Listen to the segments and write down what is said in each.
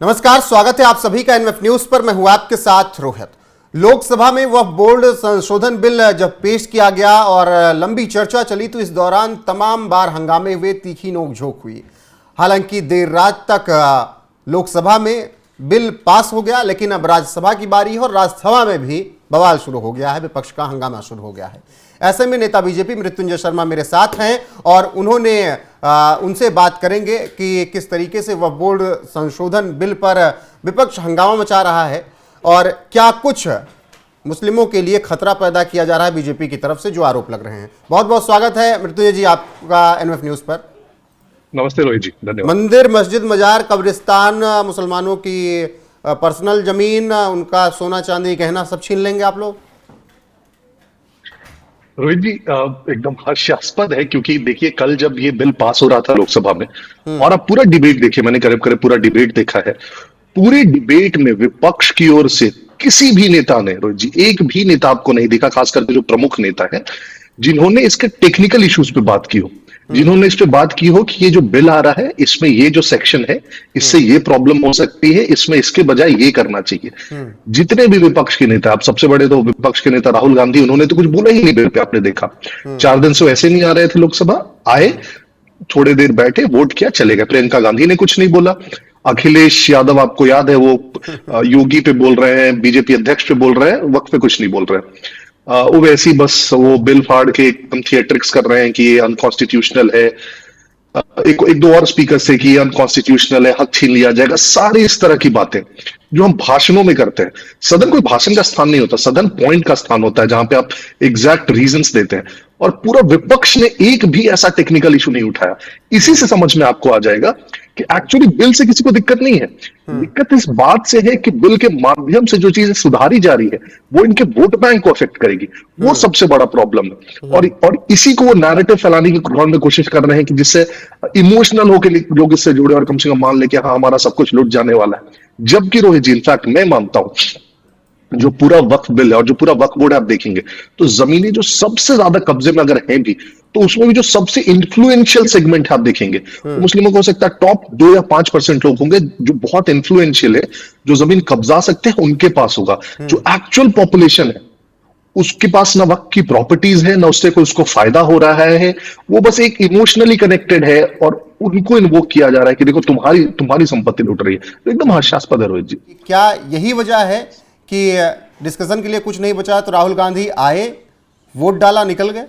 नमस्कार, स्वागत है आप सभी का एनएफ न्यूज पर। मैं हूं आपके साथ रोहित। लोकसभा में वक्फ बोर्ड संशोधन बिल जब पेश किया गया और लंबी चर्चा चली तो इस दौरान तमाम बार हंगामे हुए, तीखी नोकझोंक हुई। हालांकि देर रात तक लोकसभा में बिल पास हो गया, लेकिन अब राज्यसभा की बारी है और राज्यसभा में भी बवाल शुरू हो गया है, विपक्ष का हंगामा शुरू हो गया है। ऐसे में नेता बीजेपी मृत्युंजय शर्मा मेरे साथ हैं और उनसे बात करेंगे कि किस तरीके से वक्फ बोर्ड संशोधन बिल पर विपक्ष हंगामा मचा रहा है और क्या कुछ मुस्लिमों के लिए खतरा पैदा किया जा रहा है बीजेपी की तरफ से, जो आरोप लग रहे हैं। बहुत बहुत स्वागत है मृत्युंजय जी आपका एनएफ न्यूज पर। नमस्ते रोहित जी, धन्यवाद। मंदिर, मस्जिद, मजार, कब्रिस्तान, मुसलमानों की पर्सनल जमीन, उनका सोना चांदी गहना सब छीन लेंगे आप लोग? रोहित जी, एकदम हास्यास्पद है क्योंकि देखिए कल जब ये बिल पास हो रहा था लोकसभा में और अब पूरा डिबेट देखिए, मैंने करीब करीब पूरा डिबेट देखा है। पूरे डिबेट में विपक्ष की ओर से किसी भी नेता ने, रोहित जी, एक भी नेता आपको नहीं दिखा, खास करके जो प्रमुख नेता है, जिन्होंने इसके टेक्निकल इश्यूज पे बात की हो, जिन्होंने इस पे बात की हो कि ये जो बिल आ रहा है इसमें ये जो सेक्शन है इससे ये प्रॉब्लम हो सकती है, इसमें इसके बजाय ये करना चाहिए। जितने भी विपक्ष के नेता, अब सबसे बड़े तो विपक्ष के नेता राहुल गांधी, उन्होंने तो कुछ बोला ही नहीं बिल पे। आपने देखा 4 दिन से ऐसे नहीं आ रहे थे लोकसभा, आए, थोड़े देर बैठे, वोट किया, चले गए। प्रियंका गांधी ने कुछ नहीं बोला। अखिलेश यादव, आपको याद है, वो योगी पे बोल रहे हैं, बीजेपी अध्यक्ष पे बोल रहे हैं, वक्त पे कुछ नहीं बोल रहे हैं। वो वैसे ही बस वो बिल फाड़ के एकदम थिएट्रिक्स कर रहे हैं कि ये अनकॉन्स्टिट्यूशनल है। एक दो और स्पीकर से कि ये अनकॉन्स्टिट्यूशनल है, हक छीन लिया जाएगा, सारी इस तरह की बातें जो हम भाषणों में करते हैं। सदन कोई भाषण का स्थान नहीं होता, सदन पॉइंट का स्थान होता है जहां पे आप एग्जैक्ट रीजंस देते हैं। और पूरा विपक्ष ने एक भी ऐसा टेक्निकल इशू नहीं उठाया। इसी से समझ में आपको आ जाएगा कि एक्चुअली बिल से किसी को दिक्कत नहीं है। दिक्कत इस बात से है कि बिल के माध्यम से जो चीजें सुधारी जा रही है वो इनके वोट बैंक को अफेक्ट करेगी, वो सबसे बड़ा प्रॉब्लम है। और इसी को वो नैरेटिव फैलाने की में कोशिश कर रहे हैं कि जिससे इमोशनल होकर लोग इससे जुड़े और कम से कम मान ले कि हाँ, हमारा सब कुछ लुट जाने वाला है। जबकि रोहित जी, इनफैक्ट मैं मानता हूं जो पूरा वक्फ बिल है और जो पूरा वक्फ बोर्ड आप देखेंगे तो जमीनें जो सबसे ज्यादा कब्जे में अगर हैं भी, तो उसमें भी जो सबसे इन्फ्लुएंशियल सेगमेंट आप देखेंगे मुस्लिमों को हो सकता है टॉप 2 या 5% लोग होंगे जो बहुत इन्फ्लुएंशियल है, जो जमीन कब्जा सकते हैं, उनके पास होगा। जो एक्चुअल पॉपुलेशन है उसके पास ना वक्त की प्रॉपर्टीज है, ना उससे कोई उसको फायदा हो रहा है, वो बस एक इमोशनली कनेक्टेड है और उनको इन्वोक किया जा रहा है कि देखो तुम्हारी संपत्ति लुट रही है। तो एकदम हास्यास्पद है रोहित जी। क्या यही वजह है कि डिस्कशन के लिए कुछ नहीं बचा तो राहुल गांधी आए, वोट डाला, निकल गए?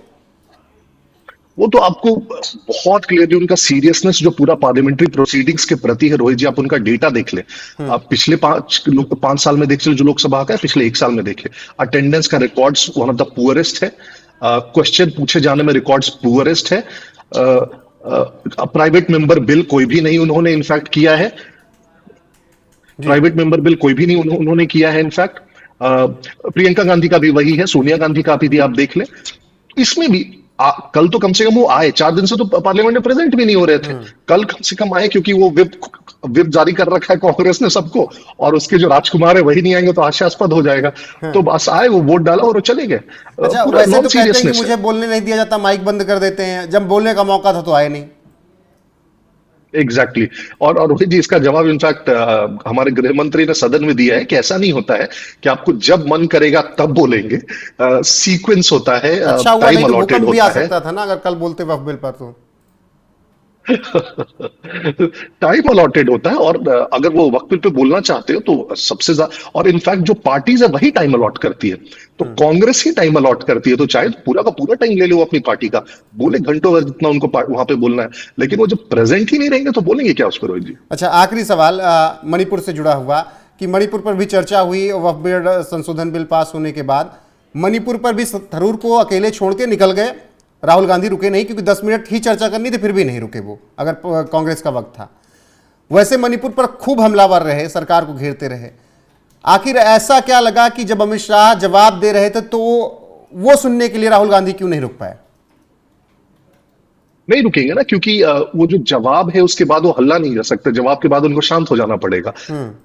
वो तो आपको बहुत क्लियरली उनका सीरियसनेस जो पूरा पार्लियामेंट्री प्रोसीडिंग्स के प्रति है रोहित जी, आप उनका डेटा देख ले। आप पिछले 5 साल में देख ले जो लोकसभा का है, पिछले 1 साल में देख ले, अटेंडेंस का records one of the poorest है, क्वेश्चन पूछे जाने में रिकॉर्ड्स पुअरेस्ट है, प्राइवेट मेंबर बिल कोई भी नहीं उन्होंने इनफैक्ट किया है, प्राइवेट मेंबर बिल कोई भी नहीं उन्होंने किया है। इनफैक्ट प्रियंका गांधी का भी वही है, सोनिया गांधी का भी आप देख लें। इसमें भी कल तो कम से कम वो आए, 4 दिन से तो पार्लियामेंट में प्रेजेंट भी नहीं हो रहे थे। कल कम से कम आए क्योंकि वो विप जारी कर रखा है कांग्रेस ने सबको, और उसके जो राजकुमार है वही नहीं आएंगे तो हास्यास्पद हो जाएगा। तो बस आए, वो वोट डाला और वो चले गए। अच्छा, वैसे तो कहते हैं कि मुझे बोलने नहीं दिया जाता, माइक बंद कर देते हैं, जब बोलने का मौका था तो आए नहीं। एग्जैक्टली और रोहित जी, इसका जवाब इनफैक्ट हमारे गृह मंत्री ने सदन में दिया है कि ऐसा नहीं होता है कि आपको जब मन करेगा तब बोलेंगे, सीक्वेंस होता है, टाइम अलॉटेड होता है। सकता था ना अगर कल बोलते वक्त बिल पर तो टाइम अलॉटेड होता है, और अगर वो वक्त पे बोलना चाहते हो तो सबसे ज्यादा, और इनफैक्ट जो पार्टीज है वही टाइम अलॉट करती है, तो कांग्रेस ही टाइम अलॉट करती है। तो चाहे पूरा का पूरा टाइम ले लो अपनी पार्टी का, बोले घंटों भर जितना उनको वहां पे बोलना है, लेकिन वो जब प्रेजेंट ही नहीं रहेंगे तो बोलेंगे क्या उस पर रोहित जी? अच्छा, आखिरी सवाल मणिपुर से जुड़ा हुआ कि मणिपुर पर भी चर्चा हुई वक्फ बोर्ड संशोधन बिल पास होने के बाद। मणिपुर पर भी थरूर को अकेले छोड़ के निकल गए, राहुल गांधी रुके नहीं, क्योंकि 10 मिनट ही चर्चा करनी थी, फिर भी नहीं रुके वो, अगर कांग्रेस का वक्त था। वैसे मणिपुर पर खूब हमलावर रहे, सरकार को घेरते रहे। आखिर ऐसा क्या लगा कि जब अमित शाह जवाब दे रहे थे तो वो सुनने के लिए राहुल गांधी क्यों नहीं रुक पाए? नहीं रुकेंगे ना, क्योंकि वो जो जवाब है उसके बाद वो हल्ला नहीं कर सकते, जवाब के बाद उनको शांत हो जाना पड़ेगा।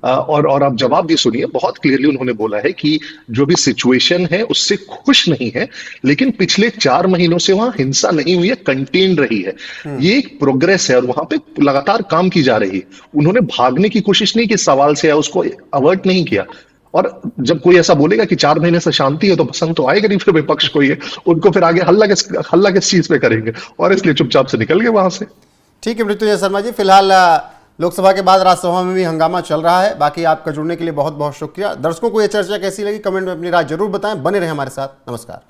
और आप जवाब भी सुनिए, बहुत क्लियरली उन्होंने बोला है कि जो भी सिचुएशन है उससे खुश नहीं है, लेकिन पिछले 4 महीनों से वहां हिंसा नहीं हुई है, कंटेन रही है। ये एक प्रोग्रेस है और वहां पे लगातार काम की जा रही है। उन्होंने भागने की कोशिश नहीं की सवाल से या उसको अवर्ट नहीं किया। और जब कोई ऐसा बोलेगा कि 4 महीने से शांति है तो पसंद तो आएगा नहीं फिर विपक्ष को, ये उनको फिर आगे हल्ला किस चीज पे करेंगे, और इसलिए चुपचाप से निकल गए वहां से। ठीक है मृत्युंजय शर्मा जी, फिलहाल लोकसभा के बाद राज्यसभा में भी हंगामा चल रहा है। बाकी आपका जुड़ने के लिए बहुत बहुत शुक्रिया। दर्शकों को यह चर्चा कैसी लगी कमेंट में अपनी राय जरूर बताएं। बने रहें हमारे साथ। नमस्कार।